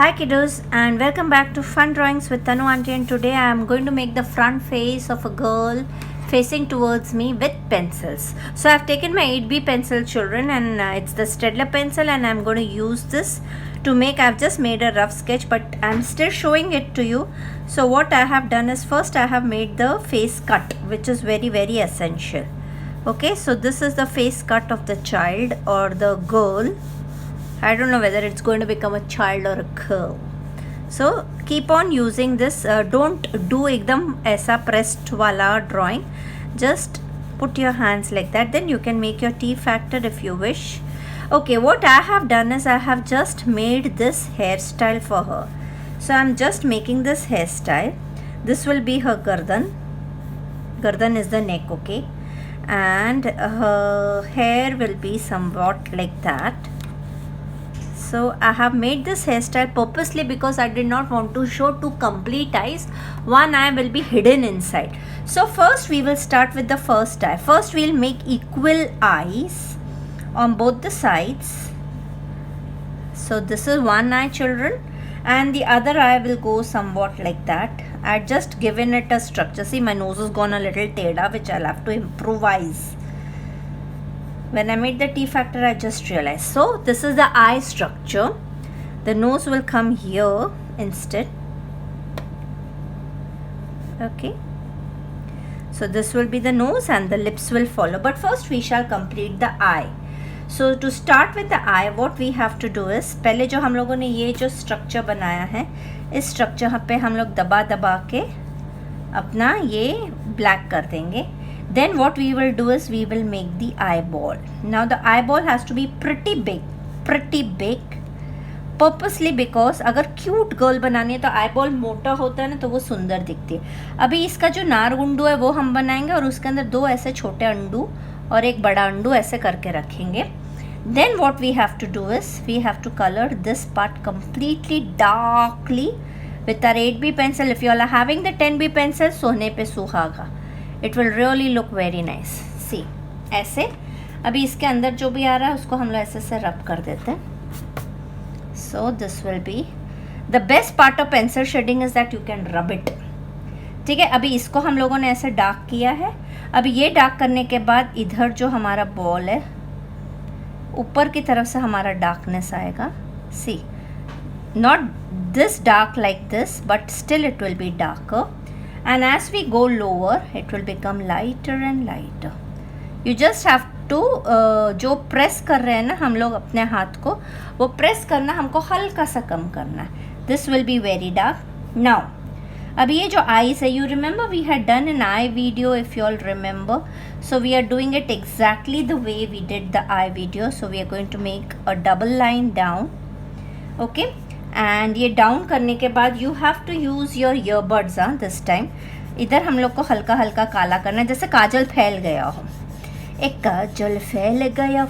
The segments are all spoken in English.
Hi kiddos and welcome back to Fun Drawings with Tanu Aunty, and today I am going to make the front face of a girl facing towards me with pencils. So I have taken my 8B pencil, children, and it's the Staedtler pencil, and I am going to use this to make. I have just made a rough sketch, but I am still showing it to you. So what I have done is, first I have made the face cut, which is very essential. Okay, so this is the face cut of the child or the girl. I don't know whether it's going to become a child or a girl. So keep on using this. Don't do ekdam aisa pressed wala drawing. Just put your hands like that. Then you can make your T factor if you wish. Okay, what I have done is I have just made this hairstyle for her. So I'm just making this hairstyle. This will be her gardan. Gardan is the neck, okay? And her hair will be somewhat like that. So I have made this hairstyle purposely because I did not want to show two complete eyes. One eye will be hidden inside. So first we will start with the first eye. First we will make equal eyes on both the sides. So this is one eye, children, and the other eye will go somewhat like that. I had just given it a structure. See, my nose has gone a little teda, which I'll have to improvise. When I made the T factor, I just realized. So this is the eye structure. The nose will come here instead. Okay. So this will be the nose and the lips will follow. But first we shall complete the eye. So to start with the eye, what we have to do is, पहले जो हम लोगों ने ये जो structure बनाया है, इस structure पे हम लोग दबा दबा के अपना ये black कर देंगे. Then what we will do is we will make the eyeball. Now the eyeball has to be pretty big, purposely because अगर cute girl बनानी है तो eyeball मोटा होता है ना, तो वो सुंदर दिखती है. अभी इसका जो नार गुंडू है वो हम बनाएंगे और उसके अंदर दो ऐसे छोटे अंडू और एक बड़ा अंडू ऐसे करके रखेंगे. Then what we have to do is we have to color this part completely darkly with our 8B pencil. If you all are having the 10B pencil, सोने पे सुहागा. It will really look very nice. See, ऐसे. अभी इसके अंदर जो भी आ रहा है उसको हम लोग ऐसे से रब कर देते हैं. So this will be the best part of pencil shading is that you can rub it. ठीक है, अभी इसको हम लोगों ने ऐसे डार्क किया है. अभी ये डार्क करने के बाद इधर जो हमारा बॉल है, ऊपर की तरफ से हमारा डार्कनेस आएगा. See, not this dark like this, but still it will be darker. And as we go lower, it will become lighter and lighter. You just have to जो प्रेस कर रहे हैं ना हम लोग अपने हाथ को, वो प्रेस करना हमको हल्का सा कम करना है. This will be very dark. Now, अभी ये जो eyes है, you remember we had done an eye video, if you all remember. So we are doing it exactly the way we did the eye video. So we are going to make a double line down. Okay. And ये down करने के बाद you have to use your earbuds. This time इधर हम लोग को हल्का हल्का काला करना है, जैसे काजल फैल गया हो. एक काजल फैल गया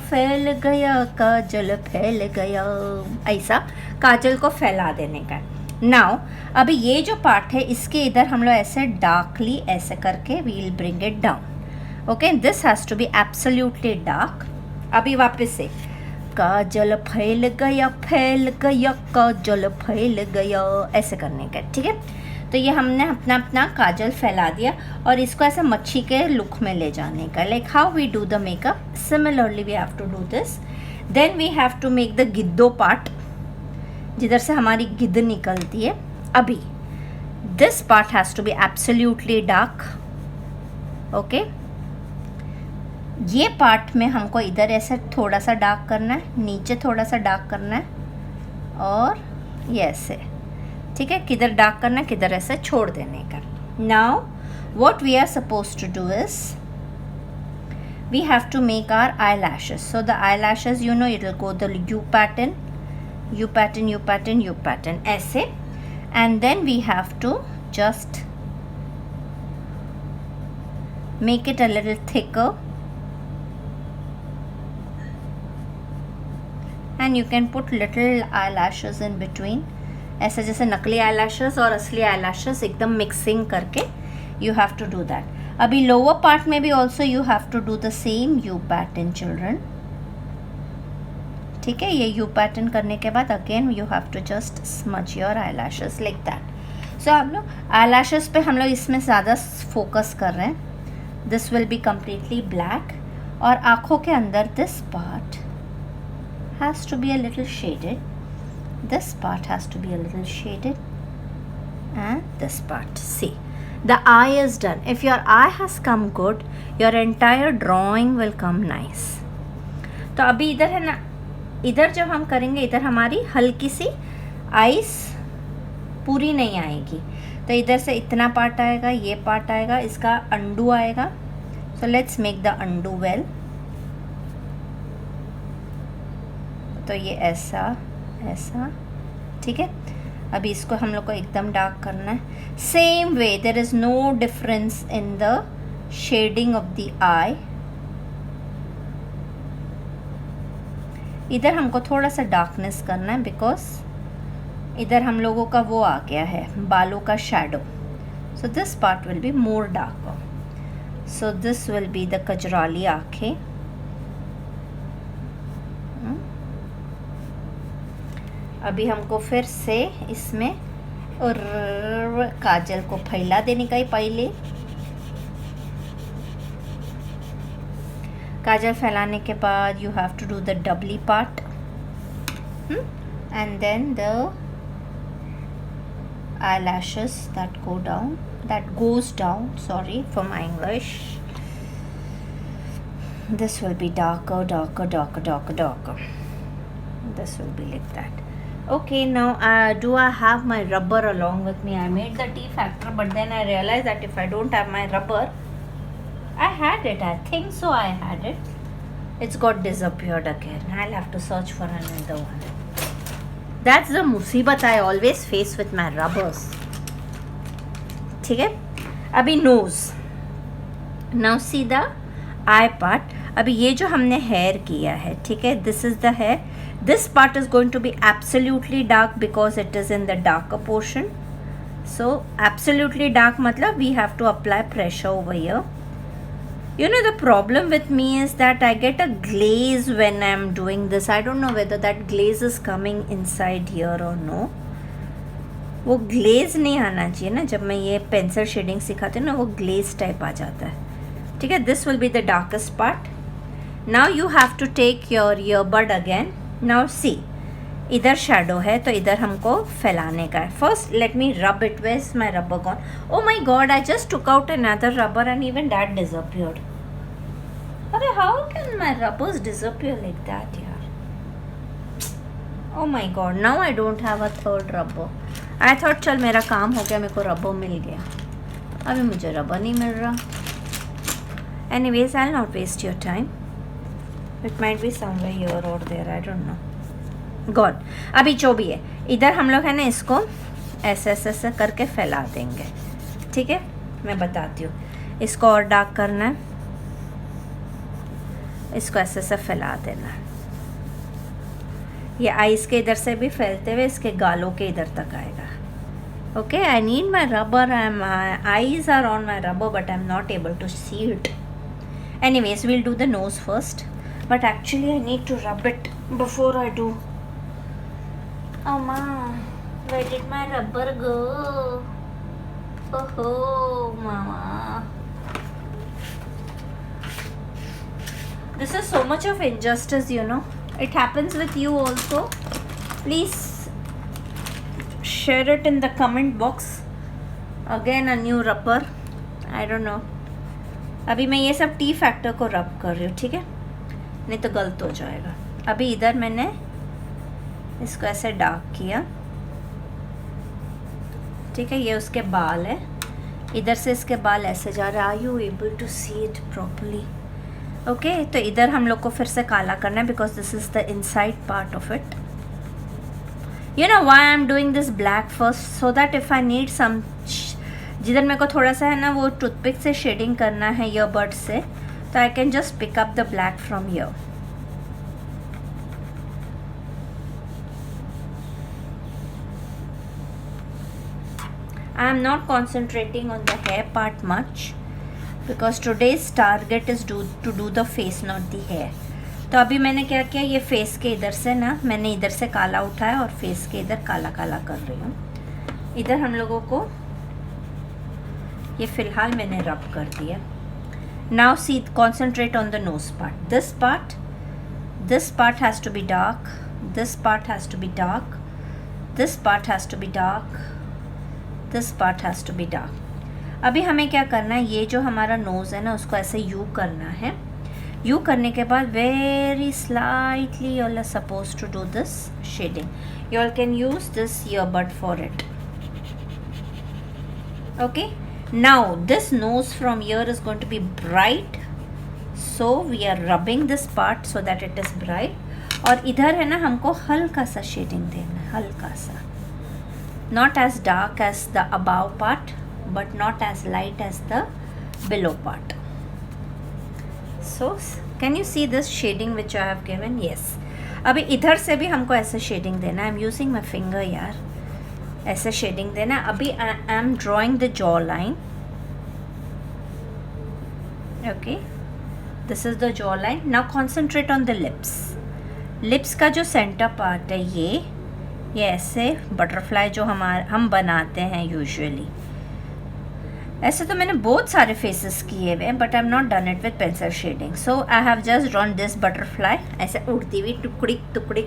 काजल फैल गया, ऐसा काजल को फैला देने का. नाउ अभी ये जो पार्ट है इसके इधर हम लोग ऐसे डार्कली ऐसे करके we will bring it down. Okay, this has to be absolutely dark. अभी वापस से काजल फैल गया काजल फैल गया, ऐसे करने का. ठीक है, तो ये हमने अपना अपना काजल फैला दिया और इसको ऐसे मच्छी के लुक में ले जाने का. Like how we do the makeup, similarly we have to do this. Then we have to make the गिद्धो पार्ट, जिधर से हमारी गिद्ध निकलती है. अभी this part has to be absolutely dark. Okay, ये पार्ट में हमको इधर ऐसे थोड़ा सा डार्क करना है, नीचे थोड़ा सा डार्क करना है और ये ऐसे. ठीक है, किधर डार्क करना है किधर ऐसे छोड़ देने का. Now what we are suppose to do is we have to make our eyelashes. So the eyelashes, you know, it will go the U pattern ऐसे. And then we have to just make it a little thicker. And you can put little eyelashes in between, ऐसे जैसे नकली eyelashes और असली eyelashes एकदम mixing करके you have to do that. अभी lower part में भी also you have to do the same U pattern, children. ठीक है, ये यू पैटर्न करने के बाद again you have to just smudge your eyelashes like that. So हम लोग आई लैशेस पे हम लोग इसमें ज़्यादा फोकस कर रहे हैं। This will be completely black और आँखों के अंदर this part has to be a little shaded, this part has to be a little shaded and this part. See, the eye is done. If your eye has come good, your entire drawing will come nice. तो अभी इधर है ना, इधर जब हम करेंगे इधर हमारी हल्की सी आइस पूरी नहीं आएगी, तो इधर से इतना पार्ट आएगा, ये पार्ट आएगा, इसका अंडू आएगा। So let's make the undo well. तो ये ऐसा ऐसा, ठीक है। अभी इसको हम लोग को एकदम डार्क करना है। Same way there is no difference in the shading of the eye. इधर हमको थोड़ा सा डार्कनेस करना है बिकॉज इधर हम लोगों का वो आ गया है बालों का shadow. So this part will be more darker. So this will be the कजराली आँखें। अभी हमको फिर से इसमें और काजल को फैला देने का ही पहले। काजल फैलाने के बाद you have to do the डबली part and then the eyelashes that go down, that goes down, sorry for my English. This will be darker, darker, darker, darker, darker. This will be like that. Okay, now do I have my rubber along with me? I made the tea factor, but then I realized that if I don't have my rubber, I had it. I think so. I had it. It's got disappeared again. I'll have to search for another one. That's the मुसीबत I always face with my rubbers. ठीक है, अभी nose. Now see the eye part. अभी ये जो हमने hair किया है, ठीक है, this is the hair. This part is going to be absolutely dark because it is in the darker portion. So absolutely dark मतलब we have to apply pressure over here. You know, the problem with me is that I get a glaze when I'm doing this. I don't know whether that glaze is coming inside here or no. वो glaze नहीं आना चाहिए ना, जब मैं ये pencil shading सिखाती हूँ ना, वो glaze type आ जाता है। ठीक है, this will be the darkest part. Now you have to take your earbud again. Now see, इधर shadow है तो इधर हमको फैलाने का है। First let me rub it. Where's my rubber gone? Oh my god, I just took out another rubber and even that disappeared. अरे how can my rubbers disappear like that यार? Oh my god, now I don't have a third rubber. I thought चल मेरा काम हो गया, मेरे को rubber मिल गया, अभी मुझे rubber नहीं मिल रहा। Anyways, I'll not waste your time. It might be somewhere here or there, I don't know. God, अभी जो भी है, इधर हम लोग है ना इसको ऐसे ऐसे ऐसे करके फैला देंगे। ठीक है, मैं बताती हूँ। इसको और डार्क करना है, इसको ऐसे ऐसे फैला देना है। ये आईज के इधर से भी फैलते हुए इसके गालों के इधर तक आएगा। Okay, I need my rubber, my eyes are on my rubber but I am not able to see it. Anyways, we'll do the nose first, but actually I need to rub it before I do. Oh ma, where did my rubber go? Oh mama, this is so much of injustice, you know. It happens with you also. Please share it in the comment box. Again a new rubber, I don't know. अभी मैं ये सब T factor को रब कर रही हूँ, ठीक है, नहीं तो गलत हो जाएगा। अभी इधर मैंने इसको ऐसे डार्क किया, ठीक है, ये उसके बाल है, इधर से इसके बाल ऐसे जा रहे हैं। Are you able to see it properly? Okay, तो इधर हम लोग को फिर से काला करना है because this is the inside part of it. You know why I am doing this black first, so that if I need some, जिधर मेरे को थोड़ा सा है ना वो टूथपिक से शेडिंग करना है ईयरबड से, so I can just pick up the black from here. I am not concentrating on the hair part much because today's target is to do the face, not the hair. तो अभी मैंने क्या किया, ये face के इधर से ना मैंने इधर से काला उठाया और फेस के इधर काला काला कर रही हूँ। इधर हम लोगों को ये फ़िलहाल मैंने रब कर दिया। Now see, concentrate on the nose part. This part has to be dark, this part has to be dark, this part has to be dark, this part has to be dark. अभी हमें क्या करना है, ये जो हमारा nose है ना उसको ऐसे यू करना है। यू करने के बाद very slightly you are suppose to do this shading. You all can use this earbud for it. Okay, now this nose from ear is going to be bright, so we are rubbing this part so that it is bright. और इधर है ना हमको हल्का सा shading देना है, हल्का सा, not as dark as the above part but not as light as the below part. So can you see this shading which I have given? Yes. अभी इधर से भी हमको ऐसे शेडिंग देना है। I'm using my finger यार, ऐसे शेडिंग देना है। अभी I am drawing the jaw line. Okay, this is the jaw line. Now concentrate on the lips. Lips का जो सेंटर पार्ट है ये ऐसे बटरफ्लाई जो हम बनाते हैं यूजुअली। ऐसे तो मैंने बहुत सारे फेसेस किए हुए हैं but I am not done it with pencil shading, so I have just drawn this butterfly ऐसे उड़ती हुई टुकड़ी टुकड़ी।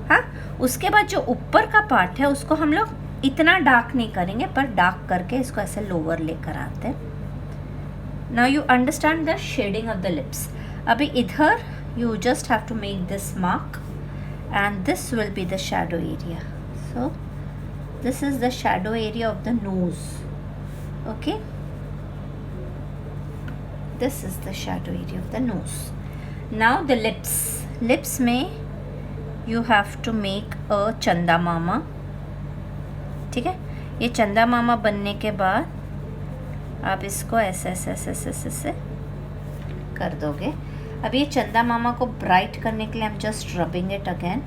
हाँ, उसके बाद जो ऊपर का पार्ट है उसको हम लोग इतना डार्क नहीं करेंगे पर डार्क करके इसको ऐसे लोअर लेकर आते हैं। Now you understand the shading of the lips. अभी इधर you just have to make this mark and this will be the shadow area. So this is the shadow area of the nose. Okay, this is the shadow area of the nose. Now the lips में you have to make a चंदा मामा। ठीक है, ये चंदा मामा बनने के बाद आप इसको ऐसे ऐसे ऐसे ऐसे ऐसे कर दोगे। अब ये चंदा मामा को ब्राइट करने के लिए I am just rubbing it again.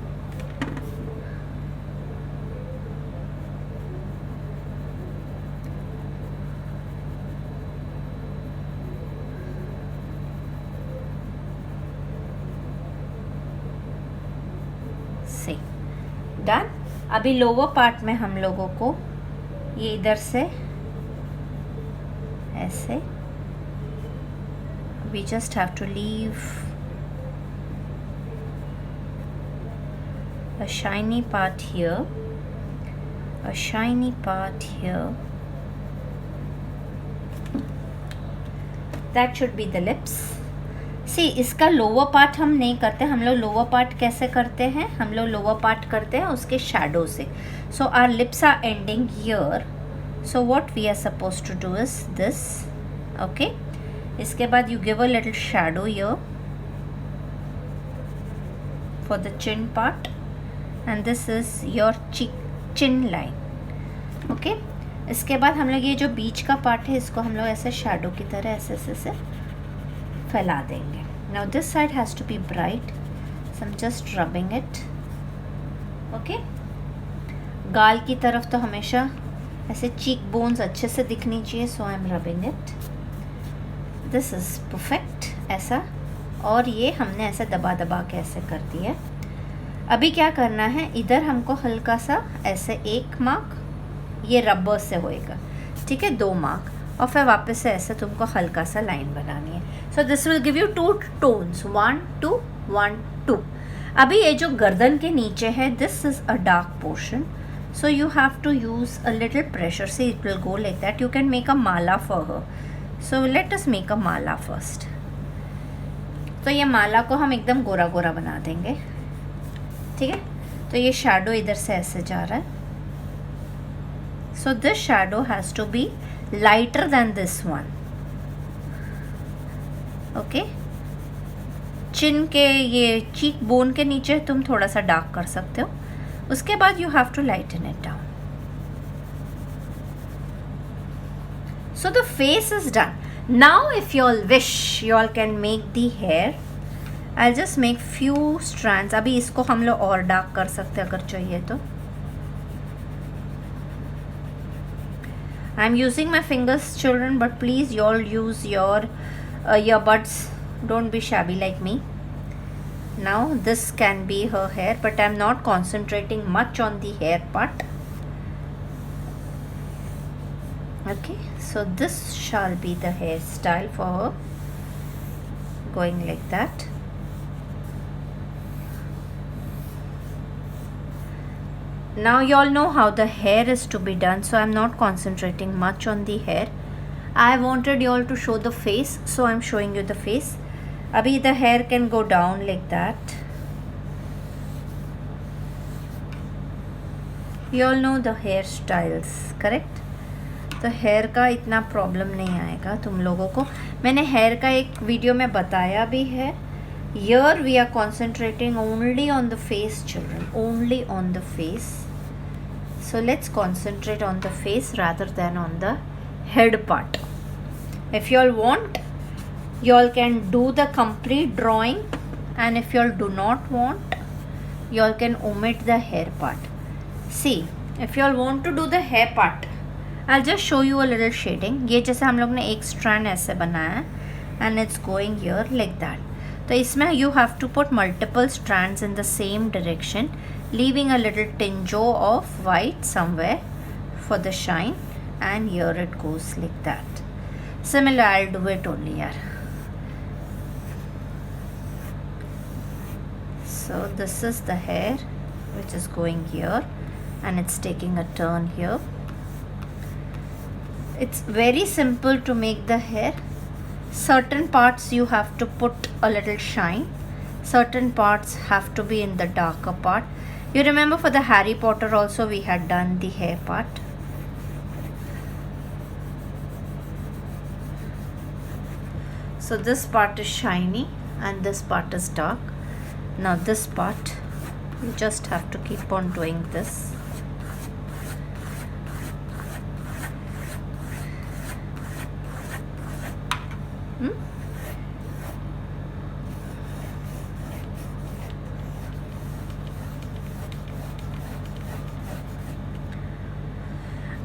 से डन। अभी लोअर पार्ट में हम लोगों को ये इधर से ऐसे, we just have to leave a shiny part here, a shiny part here. That should be the lips. See, इसका लोअर पार्ट हम नहीं करते। हम लोग लोअर पार्ट कैसे करते हैं, हम लोग लोअर पार्ट करते हैं उसके शैडो से। So our lips are ending here. So what we are supposed to do is this. Okay, इसके बाद you give a little shadow here for the chin part and this is your chin line. Okay, इसके बाद हम लोग ये जो बीच का part है इसको हम लोग ऐसे शैडो की तरह ऐसे ऐसे फैला देंगे। Now this side has to be bright, so I'm just rubbing it. Okay, गाल की तरफ तो हमेशा ऐसे चीक बोन्स अच्छे से दिखनी चाहिए, so I'm rubbing it. This is perfect ऐसा। और ये हमने ऐसे दबा दबा के ऐसे कर दिया। अभी क्या करना है, इधर हमको हल्का सा ऐसे एक मार्क ये रबर से होएगा, ठीक है, 2 मार्क, और फिर वापस से ऐसे तुमको हल्का सा लाइन बनानी है। So this will give you 2 tones, 1 2 1 2। अभी ये जो गर्दन के नीचे है this is a dark portion, so you have to use a little pressure so it will go like that. You can make a mala for her. So let us make a mala first. तो ये माला को हम एकदम गोरा गोरा बना देंगे, ठीक है। तो ये शैडो इधर से ऐसे जा रहा है, so this shadow has to be lighter than this one. Okay, chin के ये चीक बोन के नीचे तुम थोड़ा सा डार्क कर सकते हो, उसके बाद you have to lighten it down. So the face is done. Now if you all wish, you all can make the hair. I'll just make few strands. अभी इसको हम लोग और डार्क कर सकते हैं अगर चाहिए तो। I'm using my fingers, children, but please you all use your earbuds. Don't be shabby like me. Now this can be her hair, but I'm not concentrating much on the hair part. Okay, so this shall be the hairstyle for her, going like that. Now you all know how the hair is to be done, so I'm not concentrating much on the hair. I wanted you all to show the face, so I'm showing you the face. Abhi the hair can go down like that. You all know the hairstyles, correct? तो hair का इतना problem नहीं आएगा तुम लोगों को. मैंने hair का एक वीडियो में बताया भी है. Here we are concentrating only on the face, children, only on the face. So let's concentrate on the face rather than on the head part. If you all want, you all can do the complete drawing, and if you all do not want, you all can omit the hair part. See, if you all want to do the hair part, I'll just show you a little shading. ये जैसे हम लोग ने एक strand ऐसे बनाया है, and it's going here like that. तो इसमें you have to put multiple strands in the same direction, leaving a little tinge of white somewhere for the shine, and here it goes like that. Similar, I'll do it only here. So this is the hair which is going here, and it's taking a turn here. It's very simple to make the hair. Certain parts you have to put a little shine, certain parts have to be in the darker part. You remember for the Harry Potter also we had done the hair part. So this part is shiny and this part is dark. Now this part you just have to keep on doing this.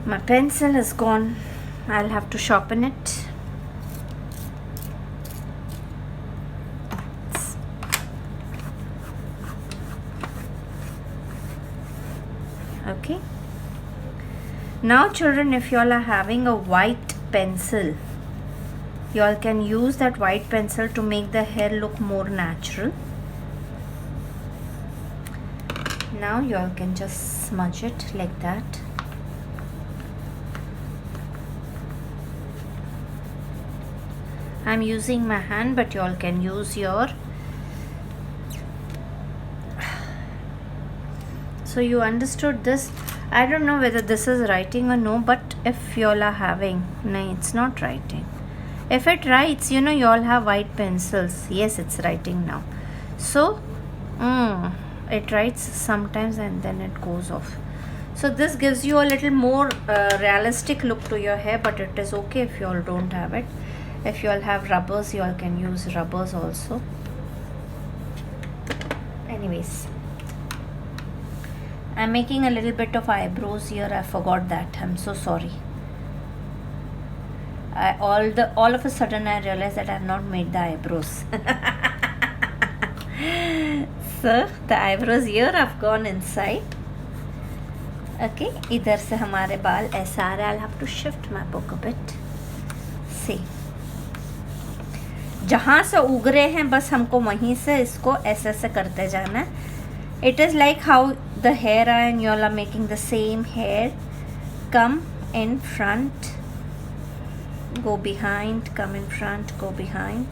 My pencil is gone. I'll have to sharpen it. Okay. Now children, if you all are having a white pencil, you all can use that white pencil to make the hair look more natural. Now you all can just smudge it like that. I'm using my hand, but you all can use your. So you understood this. I don't know whether this is writing or no, but if you all are having, no, it's not writing. If it writes, you know, you all have white pencils. Yes, it's writing now. So it writes sometimes and then it goes off. So this gives you a little more realistic look to your hair, but it is okay if you all don't have it. If you all have rubbers, you all can use rubbers also. Anyways, I'm making a little bit of eyebrows here. I forgot that. I'm so sorry. All of a sudden I realized that I have not made the eyebrows. So the eyebrows here have gone inside. Okay, इधर से हमारे बाल ऐसा आ रहा है. I'll have to shift my book a bit. See, जहाँ से उग रहे हैं बस हमको वहीं से इसको ऐसे ऐसे करते जाना है. It is like how the hair and you all are making the same hair. Come in front, go behind, come in front, go behind.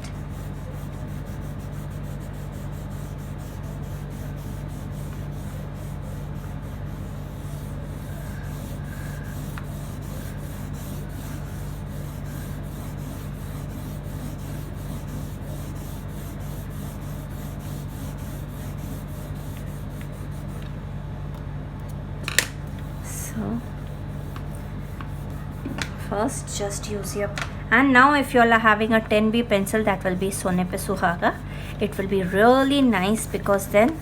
First just use your, and now if you all are having a 10B pencil, that will be सोने पे सुहागा. It will be really nice because then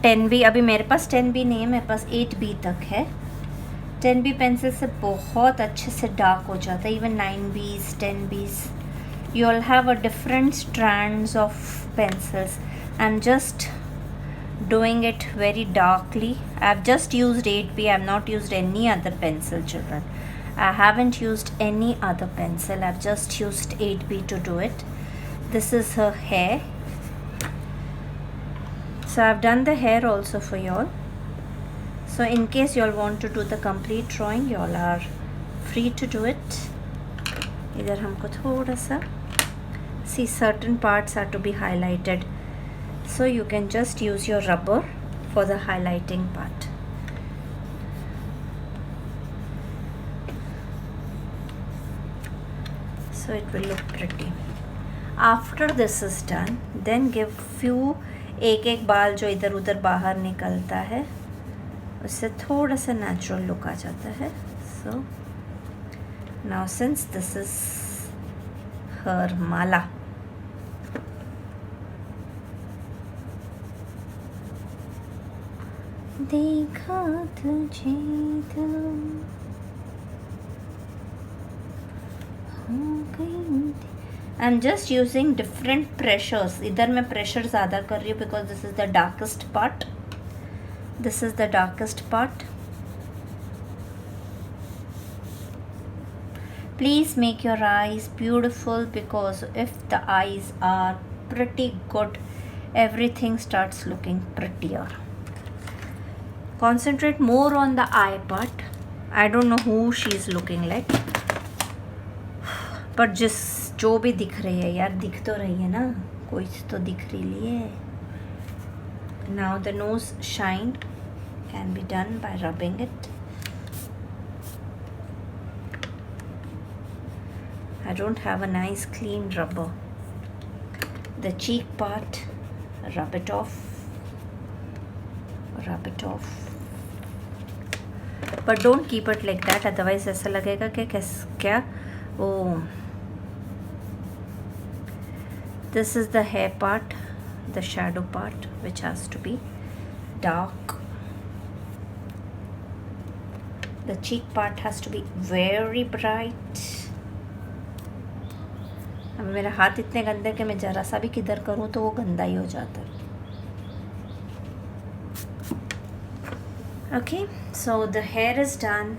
10B, अभी मेरे पास 10B नहीं है, मेरे पास 8B तक है. 10B pencil से बहुत अच्छे से dark हो जाता है. Even 9Bs, 10Bs, you all have a different strands of pencils. I'm just doing it very darkly. I've just used 8B. I've not used any other pencil, children. I haven't used any other pencil. I've just used 8B to do it. This is her hair. So I've done the hair also for y'all. So in case y'all want to do the complete drawing, y'all are free to do it. इधर हमको थोड़ा सा, see, certain parts are to be highlighted, so you can just use your rubber for the highlighting part. So it will look pretty. After this is done, then give few, एक एक बाल जो इधर उधर बाहर निकलता है उससे थोड़ा सा नेचुरल लुक आ जाता है. So now since this is her mala, देखा तुझे तो हो गई. I'm just using different pressures. इधर मैं pressure ज़्यादा कर रही हूँ because this is the darkest part. This is the darkest part. Please make your eyes beautiful, because if the eyes are pretty good, everything starts looking prettier. Concentrate more on the eye part. I don't know who she is looking like, but जो भी दिख रही है यार, दिख तो रही है ना, कोई तो दिख रही है. Now the nose shine can be done by rubbing it. I don't have a nice clean rubber. The cheek part, rub it off, but don't keep it like that, otherwise ऐसा लगेगा कि क्या. Oh, this is the hair part, the shadow part, which has to be dark. The cheek part has to be very bright. अब मेरा हाथ इतने गंदे कि मैं ज़रा सा भी किधर करूँ तो वो गंदा ही हो जाता है. Okay, so the hair is done.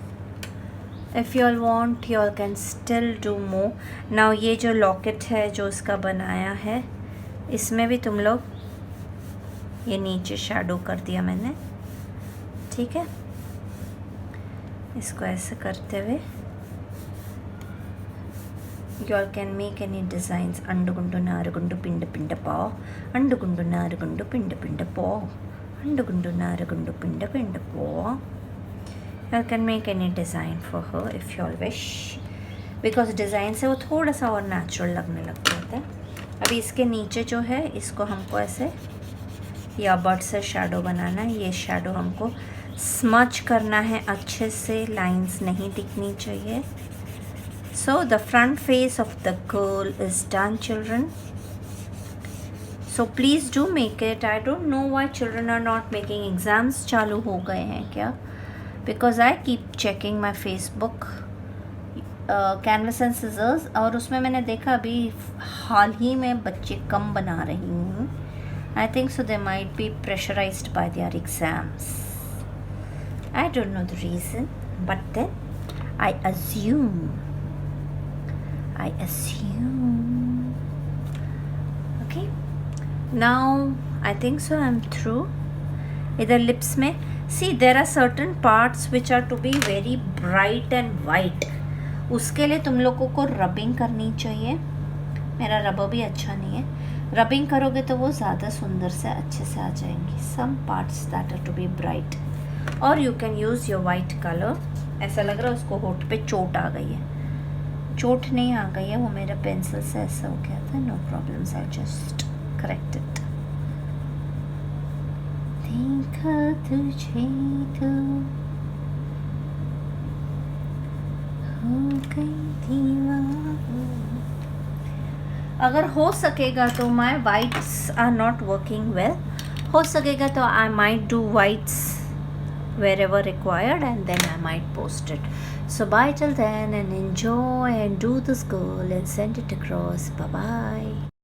If you all want, you all can still do more. Now ये जो लॉकेट है जो इसका बनाया है, इसमें भी तुम लोग ये नीचे शैडो कर दिया मैंने, ठीक है. इसको ऐसे करते हुए you all can make any designs. Andugundu narugundu pinda pinda paw, andugundu narugundu pinda pinda paw, andugundu narugundu pinda pinda paw. You all can make any design for her if you all wish, because design से वो थोड़ा सा और natural लगने लग जाता है. अभी इसके नीचे जो है इसको हमको ऐसे या बर्ड से शैडो बनाना है. ये शैडो हमको स्मच करना है अच्छे से, लाइंस नहीं दिखनी चाहिए. So the front face of the girl is done, children. So please do make it. I don't know why children are not making exams. चालू हो गए हैं क्या? Because I keep checking my Facebook, Canvas and Scissors, और उसमें मैंने देखा अभी हाल ही में बच्चे कम बना रही हैं. I think so they might be pressurized by their exams. I don't know the reason, but then I assume. Okay, now I think so I'm through. इधर lips में, see there are certain parts which are to be very bright and white. उसके लिए तुम लोगों को rubbing करनी चाहिए. मेरा रबर भी अच्छा नहीं है. रबिंग करोगे तो वो ज़्यादा सुंदर से अच्छे से आ जाएंगी. Some parts that are to be bright, or you can use your white color. ऐसा लग रहा है उसको होठ पे चोट आ गई है. चोट नहीं आ गई है, वो मेरा पेंसिल से ऐसा हो गया था. No problems, I just correct it. देखा तुझे तो हो गई दीवाना. अगर हो सकेगा तो my whites are not working well. हो सकेगा तो I might do whites wherever required, and then I might post it. So bye till then, and enjoy and do this goal and send it across. Bye bye.